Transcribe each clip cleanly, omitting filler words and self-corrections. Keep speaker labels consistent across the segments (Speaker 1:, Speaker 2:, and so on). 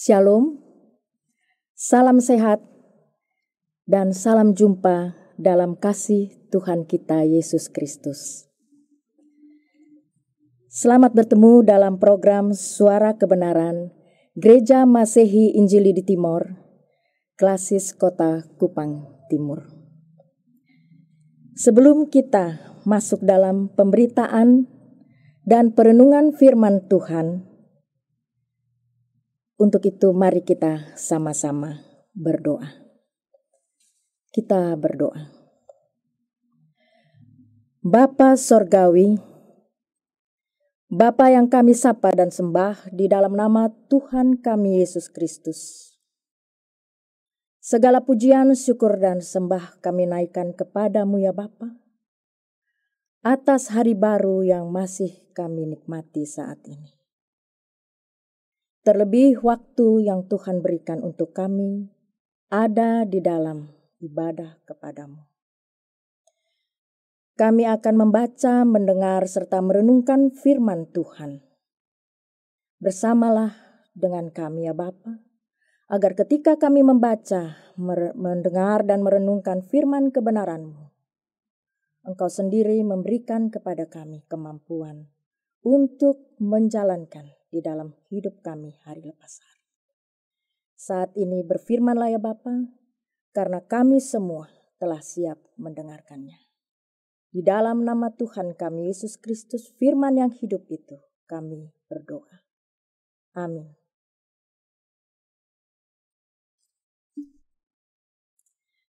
Speaker 1: Shalom, salam sehat, dan salam jumpa dalam kasih Tuhan kita Yesus Kristus. Selamat bertemu dalam program Suara Kebenaran Gereja Masehi Injili di Timor, Klasis Kota Kupang Timur. Sebelum kita masuk dalam pemberitaan dan perenungan firman Tuhan, untuk itu mari kita sama-sama berdoa. Kita berdoa. Bapa Sorgawi, Bapa yang kami sapa dan sembah di dalam nama Tuhan kami Yesus Kristus. Segala pujian, syukur dan sembah kami naikkan kepadamu ya Bapa, atas hari baru yang masih kami nikmati saat ini. Terlebih waktu yang Tuhan berikan untuk kami ada di dalam ibadah kepadamu. Kami akan membaca, mendengar, serta merenungkan firman Tuhan. Bersamalah dengan kami ya Bapa, agar ketika kami membaca, mendengar dan merenungkan firman kebenaran-Mu, Engkau sendiri memberikan kepada kami kemampuan untuk menjalankan di dalam hidup kami hari lepas hari. Saat ini berfirmanlah ya Bapa, karena kami semua telah siap mendengarkannya. Di dalam nama Tuhan kami Yesus Kristus, firman yang hidup itu, kami berdoa. Amin.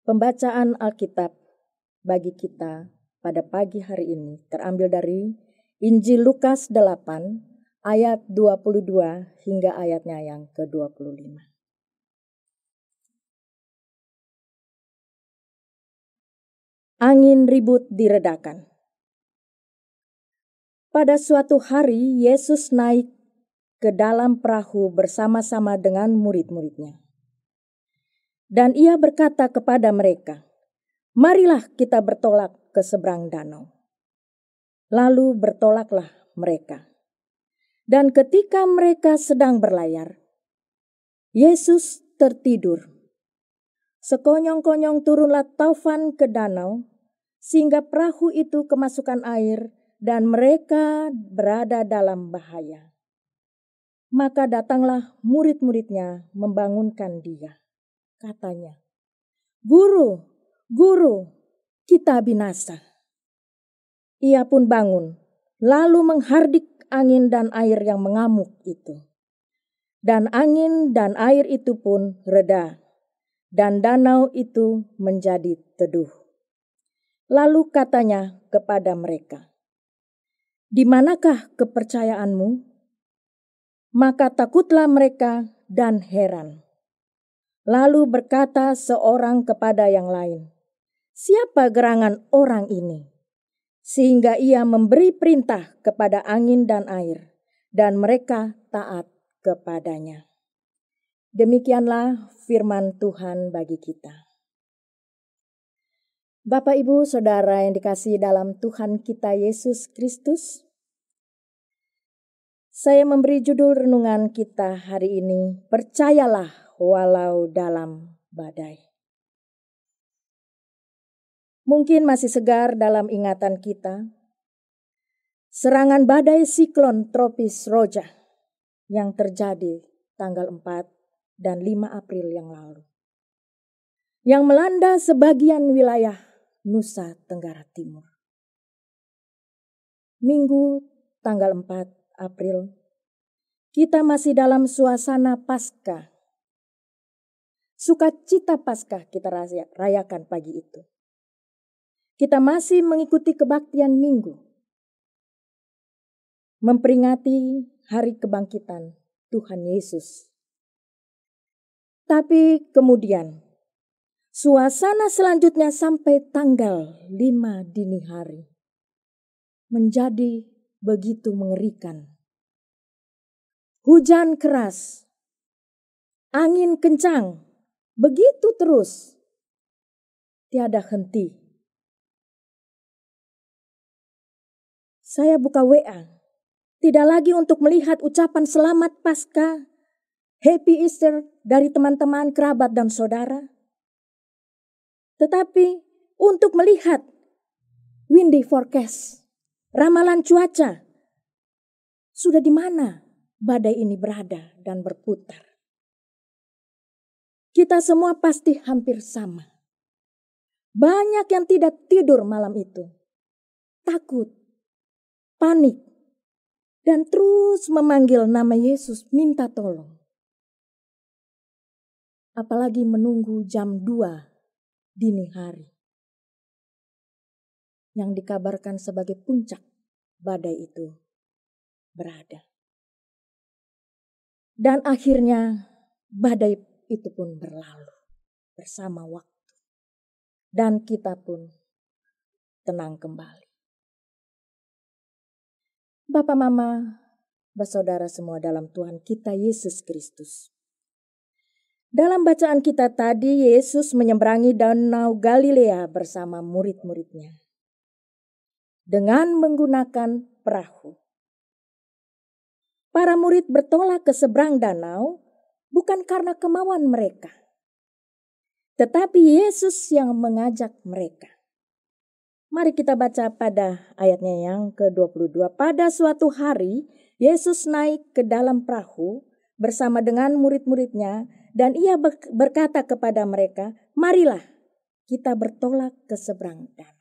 Speaker 1: Pembacaan Alkitab bagi kita pada pagi hari ini terambil dari Injil Lukas 8 ayat 22 hingga ayatnya yang ke-25. Angin ribut diredakan. Pada suatu hari Yesus naik ke dalam perahu bersama-sama dengan murid-muridnya. Dan ia berkata kepada mereka, "Marilah kita bertolak ke seberang danau." Lalu bertolaklah mereka. Dan ketika mereka sedang berlayar, Yesus tertidur. Sekonyong-konyong turunlah taufan ke danau, sehingga perahu itu kemasukan air dan mereka berada dalam bahaya. Maka datanglah murid-muridnya membangunkan dia. Katanya, "Guru, Guru, kita binasa." Ia pun bangun, lalu menghardik angin dan air yang mengamuk itu. Dan angin dan air itu pun reda, dan danau itu menjadi teduh. Lalu katanya kepada mereka, "Di manakah kepercayaanmu?" Maka takutlah mereka dan heran. Lalu berkata seorang kepada yang lain, "Siapa gerangan orang ini? Sehingga ia memberi perintah kepada angin dan air, dan mereka taat kepadanya." Demikianlah firman Tuhan bagi kita. Bapak, Ibu, Saudara yang dikasihi dalam Tuhan kita Yesus Kristus, saya memberi judul renungan kita hari ini, "Percayalah walau dalam badai." Mungkin masih segar dalam ingatan kita serangan badai siklon tropis Roja yang terjadi tanggal 4 dan 5 April yang lalu, yang melanda sebagian wilayah Nusa Tenggara Timur. Minggu tanggal 4 April, kita masih dalam suasana Paskah. Sukacita Paskah kita rayakan pagi itu. Kita masih mengikuti kebaktian Minggu, memperingati hari kebangkitan Tuhan Yesus. Tapi kemudian, suasana selanjutnya sampai tanggal 5 dini hari menjadi begitu mengerikan. Hujan keras, angin kencang, begitu terus, tiada henti. Saya buka WA, tidak lagi untuk melihat ucapan selamat Paskah, Happy Easter dari teman-teman, kerabat, dan saudara. Tetapi untuk melihat windy forecast, ramalan cuaca, sudah di mana badai ini berada dan berputar. Kita semua pasti hampir sama. Banyak yang tidak tidur malam itu, takut, panik, dan terus memanggil nama Yesus minta tolong. Apalagi menunggu jam 2 dini hari, yang dikabarkan sebagai puncak badai itu berada. Dan akhirnya badai itu pun berlalu bersama waktu. Dan kita pun tenang kembali. Bapak, Mama, bersaudara semua dalam Tuhan kita Yesus Kristus. Dalam bacaan kita tadi, Yesus menyeberangi Danau Galilea bersama murid-muridnya dengan menggunakan perahu. Para murid bertolak ke seberang danau bukan karena kemauan mereka, tetapi Yesus yang mengajak mereka. Mari kita baca pada ayatnya yang ke-22. Pada suatu hari, Yesus naik ke dalam perahu bersama dengan murid-muridnya dan ia berkata kepada mereka, "Marilah kita bertolak ke seberang danau."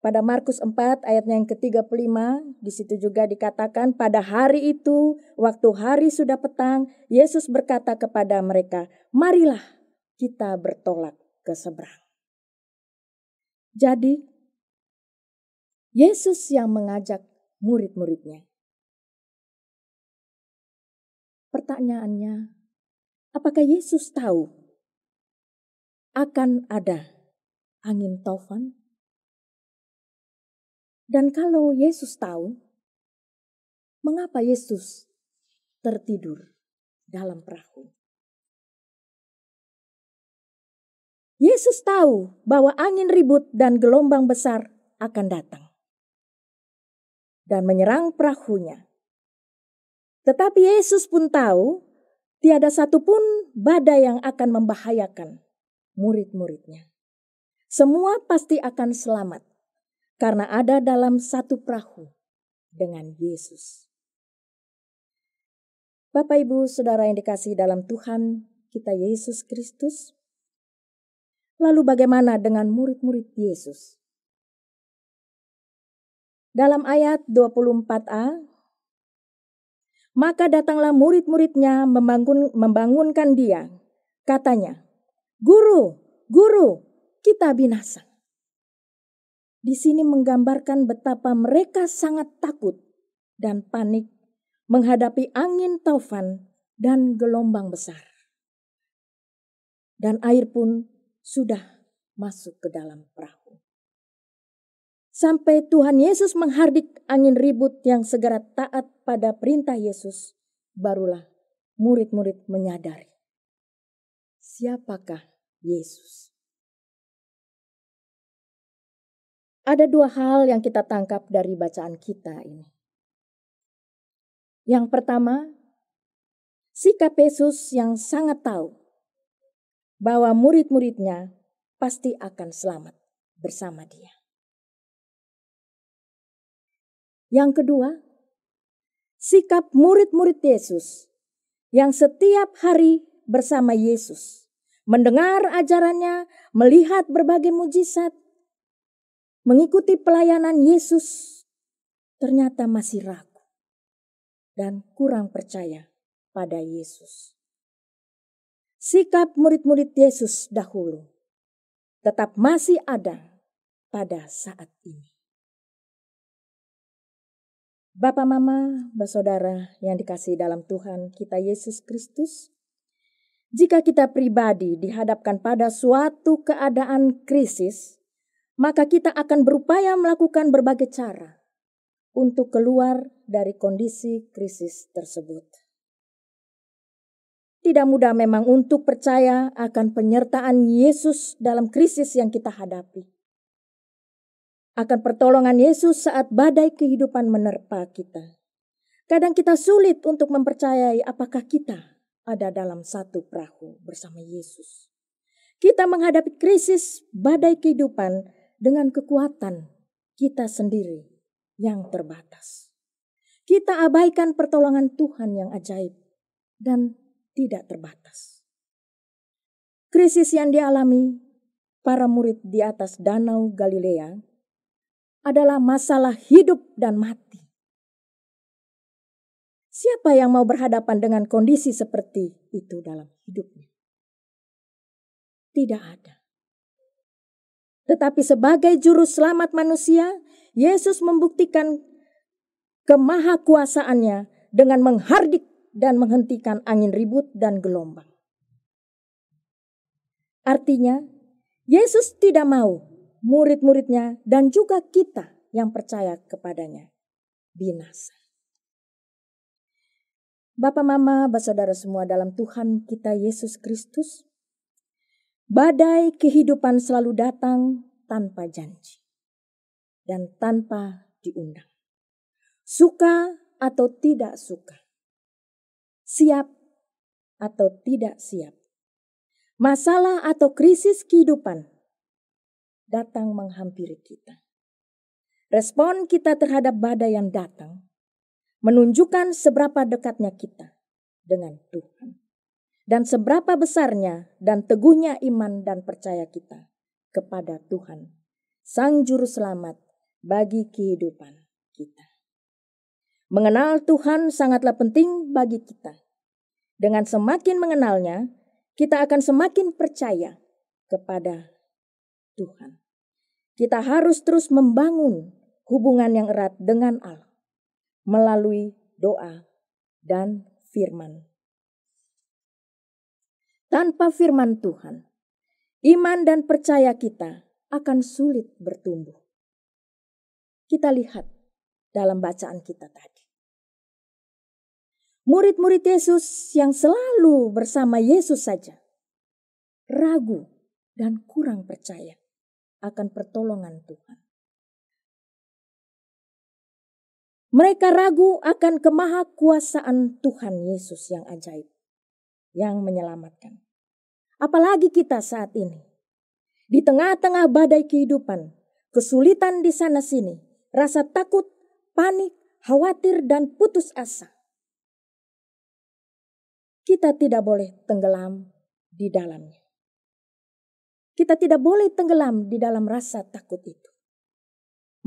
Speaker 1: Pada Markus 4 ayatnya yang ke-35, di situ juga dikatakan pada hari itu, waktu hari sudah petang, Yesus berkata kepada mereka, "Marilah kita bertolak ke seberang." Jadi, Yesus yang mengajak murid-muridnya. Pertanyaannya, apakah Yesus tahu akan ada angin taufan? Dan kalau Yesus tahu, mengapa Yesus tertidur dalam perahu? Yesus tahu bahwa angin ribut dan gelombang besar akan datang dan menyerang perahunya. Tetapi Yesus pun tahu tiada satupun badai yang akan membahayakan murid-muridnya. Semua pasti akan selamat karena ada dalam satu perahu dengan Yesus. Bapak, Ibu, Saudara yang dikasihi dalam Tuhan kita Yesus Kristus. Lalu bagaimana dengan murid-murid Yesus? Dalam ayat 24a, maka datanglah murid-muridnya membangunkan dia. Katanya, "Guru, Guru, kita binasa." Di sini menggambarkan betapa mereka sangat takut dan panik menghadapi angin taufan dan gelombang besar. Dan air pun sudah masuk ke dalam perahu. Sampai Tuhan Yesus menghardik angin ribut yang segera taat pada perintah Yesus, barulah murid-murid menyadari siapakah Yesus. Ada dua hal yang kita tangkap dari bacaan kita ini. Yang pertama, sikap Yesus yang sangat tahu bahwa murid-muridnya pasti akan selamat bersama dia. Yang kedua, sikap murid-murid Yesus yang setiap hari bersama Yesus, mendengar ajarannya, melihat berbagai mujizat, mengikuti pelayanan Yesus, ternyata masih ragu dan kurang percaya pada Yesus. Sikap murid-murid Yesus dahulu tetap masih ada pada saat ini. Bapak, Mama, bersaudara yang dikasihi dalam Tuhan kita Yesus Kristus, jika kita pribadi dihadapkan pada suatu keadaan krisis, maka kita akan berupaya melakukan berbagai cara untuk keluar dari kondisi krisis tersebut. Tidak mudah memang untuk percaya akan penyertaan Yesus dalam krisis yang kita hadapi. Akan pertolongan Yesus saat badai kehidupan menerpa kita. Kadang kita sulit untuk mempercayai apakah kita ada dalam satu perahu bersama Yesus. Kita menghadapi krisis badai kehidupan dengan kekuatan kita sendiri yang terbatas. Kita abaikan pertolongan Tuhan yang ajaib dan tidak terbatas. Krisis yang dialami para murid di atas Danau Galilea adalah masalah hidup dan mati. Siapa yang mau berhadapan dengan kondisi seperti itu dalam hidupnya? Tidak ada. Tetapi sebagai juru selamat manusia, Yesus membuktikan kemahakuasaannya dengan menghardik dan menghentikan angin ribut dan gelombang. Artinya, Yesus tidak mau murid-muridnya dan juga kita yang percaya kepadanya binasa. Bapak, Mama, Saudara semua dalam Tuhan kita Yesus Kristus, badai kehidupan selalu datang tanpa janji dan tanpa diundang. Suka atau tidak suka, siap atau tidak siap, masalah atau krisis kehidupan datang menghampiri kita. Respon kita terhadap badai yang datang menunjukkan seberapa dekatnya kita dengan Tuhan dan seberapa besarnya dan teguhnya iman dan percaya kita kepada Tuhan, Sang Juru Selamat bagi kehidupan kita. Mengenal Tuhan sangatlah penting bagi kita. Dengan semakin mengenalnya, kita akan semakin percaya kepada Tuhan. Kita harus terus membangun hubungan yang erat dengan Allah melalui doa dan firman. Tanpa firman Tuhan, iman dan percaya kita akan sulit bertumbuh. Kita lihat dalam bacaan kita tadi. Murid-murid Yesus yang selalu bersama Yesus saja ragu dan kurang percaya akan pertolongan Tuhan. Mereka ragu akan kemahakuasaan Tuhan Yesus yang ajaib, yang menyelamatkan. Apalagi kita saat ini, di tengah-tengah badai kehidupan, kesulitan di sana sini, rasa takut, panik, khawatir, dan putus asa. Kita tidak boleh tenggelam di dalamnya. Kita tidak boleh tenggelam di dalam rasa takut itu.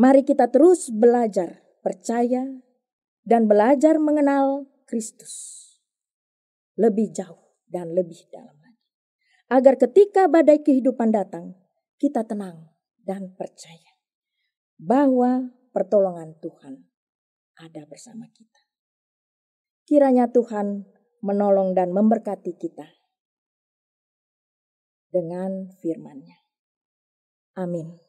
Speaker 1: Mari kita terus belajar percaya dan belajar mengenal Kristus lebih jauh dan lebih dalam lagi. Agar ketika badai kehidupan datang, kita tenang dan percaya bahwa pertolongan Tuhan ada bersama kita. Kiranya Tuhan menolong dan memberkati kita dengan firman-Nya. Amin.